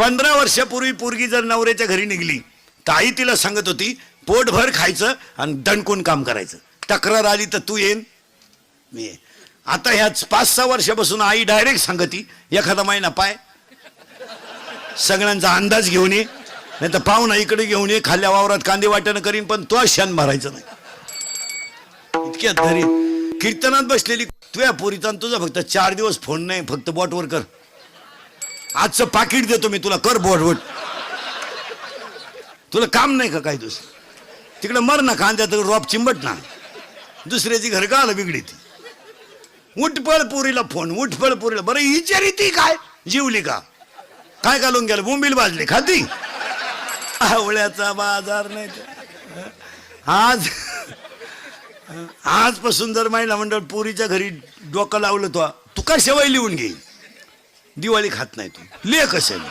15 वर्षापूर्वी पोरगी जर नवऱ्याच्या घरी निघली तर आई तिला सांगत होती पोटभर खायचं आणि दणकून काम करायचं. तक्रार आली तर तू येईन मी येईन. आता ह्याच 5-6 वर्षापासून आई डायरेक्ट सांगती एखादा महिना पाय सगळ्यांचा अंदाज घेऊन ये, नाही तर पाहुणा इकडे घेऊन ये, खाल्ल्या वावरात कांदे वाटणं करीन पण तो शान भरायचं नाही. इतक्यात घरी कीर्तनात बसलेली तुझ्या पोरीचा तुझा फक्त 4 दिवस फोन नाही, फक्त बोटवर कर. आजचं पाकिट देतो मी तुला, कर बोट. तुला काम नाही का काय दुसरं? तिकडे मर ना कांद्यात रॉप चिंबट ना, दुसऱ्याची घर का आलं बिगडी ती. उठपळ पुरीला फोन, उठपळ पुरीला. बरं विचारी ती काय जीवली का काय घालून गेलं, बोंबील भाजली खाती. आवळ्याचा बाजार नाही आजपासून जर महिला मंडळ पुरीच्या घरी डोकं लावलं तो तू का शेवई लिहून घे. दिवाळी खात नाही तू ले कशाला.